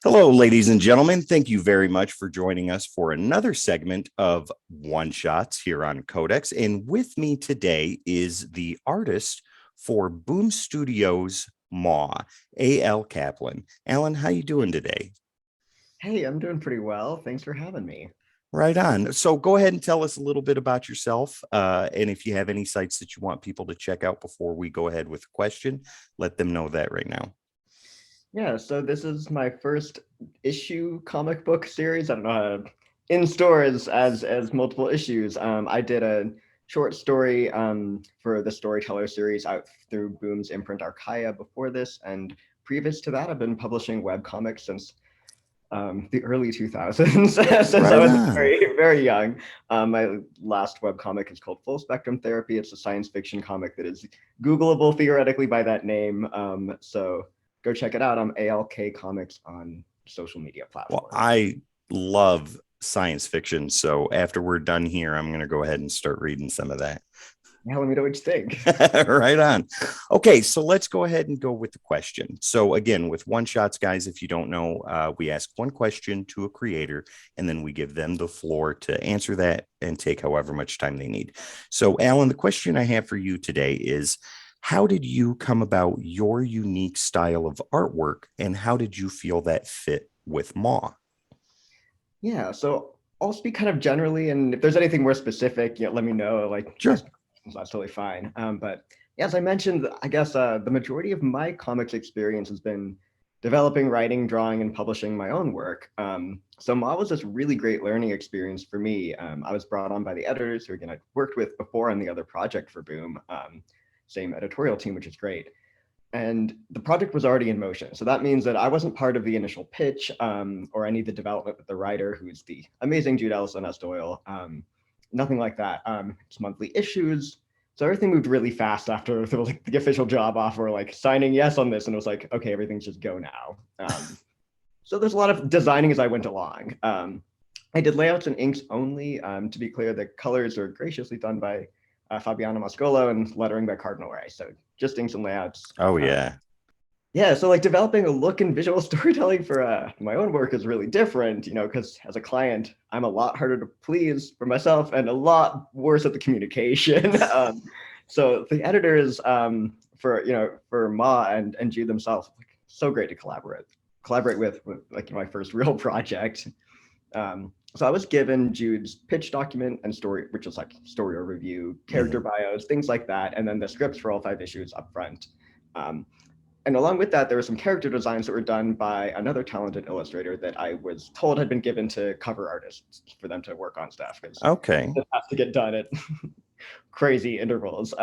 Hello, ladies and gentlemen. Thank you very much for joining us for another segment of One Shots here on Codex. And with me today is the artist for Boom Studios Maw, A.L. Kaplan. Alan, how you doing today? Hey, I'm doing pretty well. Thanks for having me. Right on. So go ahead and tell us a little bit about yourself. And if you have any sites that you want people to check out before we go ahead with the question, let them know that right now. Yeah, so this is my first issue comic book series. I don't know how to, in stores as multiple issues. I did a short story for the Storyteller series out through Boom's imprint Archaia before this, and previous to that, I've been publishing web comics since the early 2000s, since I Right was on. very young. My last web comic is called Full Spectrum Therapy. It's a science fiction comic that is Googleable theoretically by that name. So go check it out. I'm ALK Comics on social media Well, platforms. I love science fiction. So after we're done here, I'm going to go ahead and start reading some of that. Yeah, let me know what you think. Right on. Okay, so let's go ahead and go with the question. So again, with one shots, guys, if you don't know, we ask one question to a creator, and then we give them the floor to answer that and take however much time they need. So, Alan, the question I have for you today is, how did you come about your unique style of artwork, and how did you feel that fit with Maw? Yeah, so I'll speak kind of generally, and if there's anything more specific, let me know. Like, Sure. that's totally fine. But yeah, as I mentioned, I guess the majority of my comics experience has been developing, writing, drawing, and publishing my own work. So Ma was this really great learning experience for me. I was brought on by the editors who, again, I'd worked with before on the other project for Boom, same editorial team, which is great. And the project was already in motion. So that means that I wasn't part of the initial pitch or any of the development with the writer, who's the amazing Jude Ellison S. Doyle. Nothing like that. It's monthly issues. So everything moved really fast after the official job offer, like signing yes on this. And it was like, okay, everything's just go now. So there's a lot of designing as I went along. I did layouts and inks only. To be clear, the colors are graciously done by Fabiano Mascolo and lettering by Cardinal Ray. So just inks and layouts. Oh, yeah. Yeah, so like developing a look and visual storytelling for my own work is really different, because as a client, I'm a lot harder to please for myself and a lot worse at the communication. So the editors for Ma and Jude themselves, like, so great to collaborate with like my first real project. So I was given Jude's pitch document and story, which is like story overview, character bios, things like that, and then the scripts for all 5 issues up front. And along with that, there were some character designs that were done by another talented illustrator that I was told had been given to cover artists for them to work on stuff, because Okay. it has to get done at crazy intervals.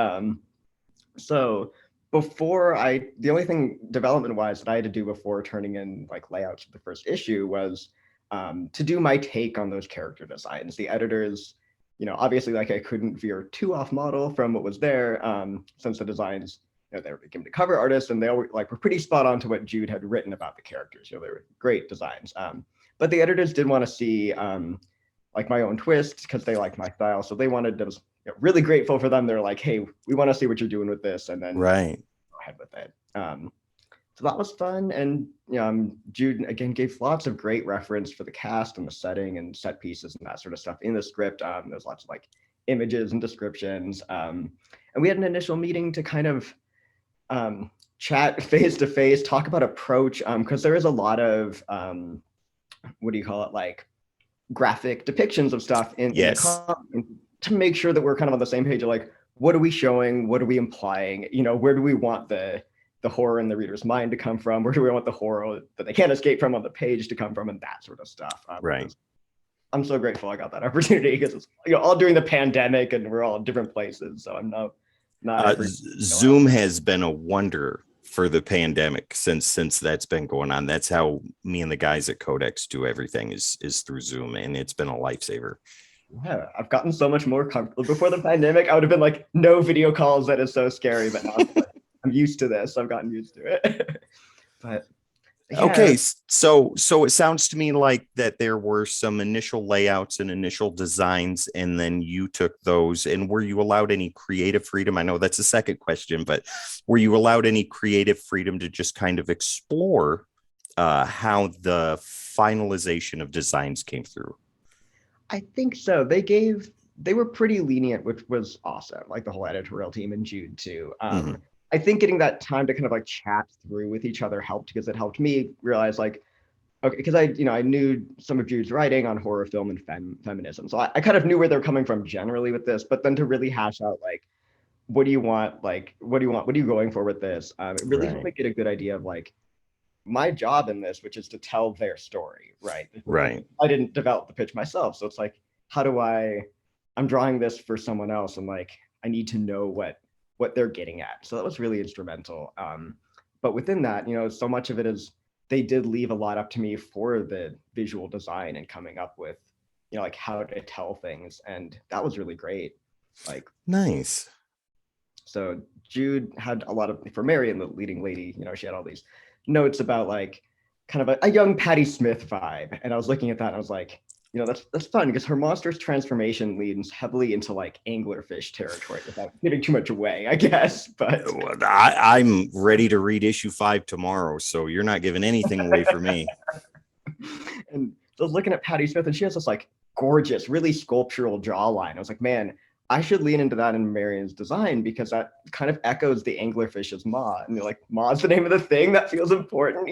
So the only thing development wise that I had to do before turning in like layouts for the first issue was to do my take on those character designs. The editors, obviously, like, I couldn't veer too off model from what was there, since the designs, they were given to cover artists, and they all were pretty spot on to what Jude had written about the characters. They were great designs. But the editors did want to see like my own twist, because they like my style. So they wanted to, really grateful for them. They're like, hey, we want to see what you're doing with this, and then Right. go ahead with it. So that was fun. And Jude again gave lots of great reference for the cast and the setting and set pieces and that sort of stuff in the script. There's lots of like images and descriptions. And we had an initial meeting to kind of chat face to face, talk about approach, because there is a lot of what do you call it, like graphic depictions of stuff in the Yes. comic, to make sure that we're kind of on the same page of like, what are we showing, what are we implying, where do we want the horror in the reader's mind to come from, where do we want the horror that they can't escape from on the page to come from, and that sort of stuff. Right. I'm so grateful I got that opportunity, because it's all during the pandemic and we're all in different places, so I'm not ever Zoom has been a wonder for the pandemic since that's been going on. That's how me and the guys at Codex do everything is through Zoom, and it's been a lifesaver. Yeah, I've gotten so much more comfortable. Before the pandemic, I would have been like, no video calls, that is so scary, but now I'm used to this. I've gotten used to it. But yeah. Okay, so it sounds to me like that there were some initial layouts and initial designs, and then you took those. And were you allowed any creative freedom? I know that's a second question, but were you allowed any creative freedom to just kind of explore how the finalization of designs came through? I think so. They were pretty lenient, which was awesome. Like the whole editorial team and Jude too. I think getting that time to kind of like chat through with each other helped because it helped me realize like, okay, because I knew some of Jude's writing on horror film and feminism, so I kind of knew where they're coming from generally with this. But then to really hash out like, what do you want? Like, what do you want? What are you going for with this? It really helped me get a good idea of like my job in this, which is to tell their story, right? Right. I didn't develop the pitch myself, so it's like, how do I'm drawing this for someone else, and like I need to know what they're getting at. So that was really instrumental. But within that, so much of it is they did leave a lot up to me for the visual design and coming up with, like how to tell things, and that was really great. Like nice. So Jude had a lot of, for Marion, the leading lady, she had all these notes about like kind of a young Patti Smith vibe. And I was looking at that and I was like, that's fun because her monster's transformation leans heavily into like anglerfish territory without giving too much away, I guess. But I'm ready to read issue 5 tomorrow, so you're not giving anything away for me. And so I was looking at Patti Smith and she has this like gorgeous, really sculptural jawline. I was like, man, I should lean into that in Marion's design because that kind of echoes the anglerfish's maw. And they're like, maw's the name of the thing that feels important,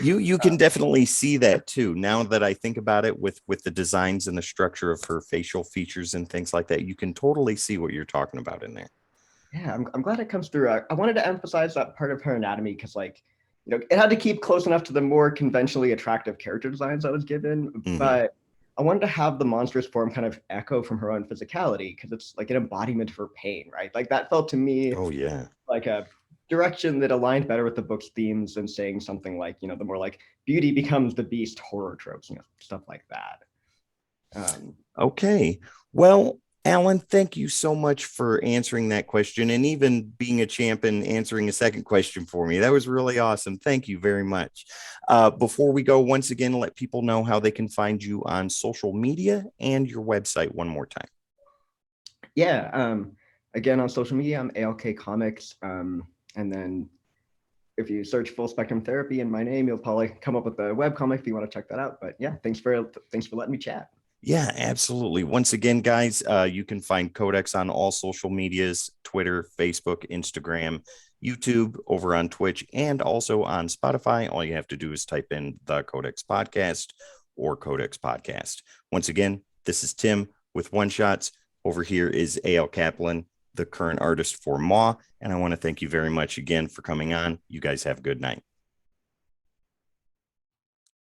You can definitely see that too. Now that I think about it with the designs and the structure of her facial features and things like that, you can totally see what you're talking about in there. Yeah, I'm glad it comes through. I wanted to emphasize that part of her anatomy because like, it had to keep close enough to the more conventionally attractive character designs I was given, but I wanted to have the monstrous form kind of echo from her own physicality because it's like an embodiment of her pain, right? Like that felt to me like a direction that aligned better with the book's themes than saying something like, the more like beauty becomes the beast horror tropes, stuff like that. Okay. Well, Alan, thank you so much for answering that question and even being a champ and answering a second question for me. That was really awesome. Thank you very much. Before we go, once again, let people know how they can find you on social media and your website one more time. Yeah. Again, on social media, I'm ALK Comics. And then if you search Full Spectrum Therapy in my name, you'll probably come up with the webcomic if you want to check that out. But yeah, thanks for letting me chat. Yeah, absolutely. Once again, guys, you can find Codex on all social medias, Twitter, Facebook, Instagram, YouTube, over on Twitch, and also on Spotify. All you have to do is type in the Codex Podcast or Codex Podcast. Once again, this is Tim with One Shots. Over here is A.L. Kaplan, the current artist for Maw. And I want to thank you very much again for coming on. You guys have a good night.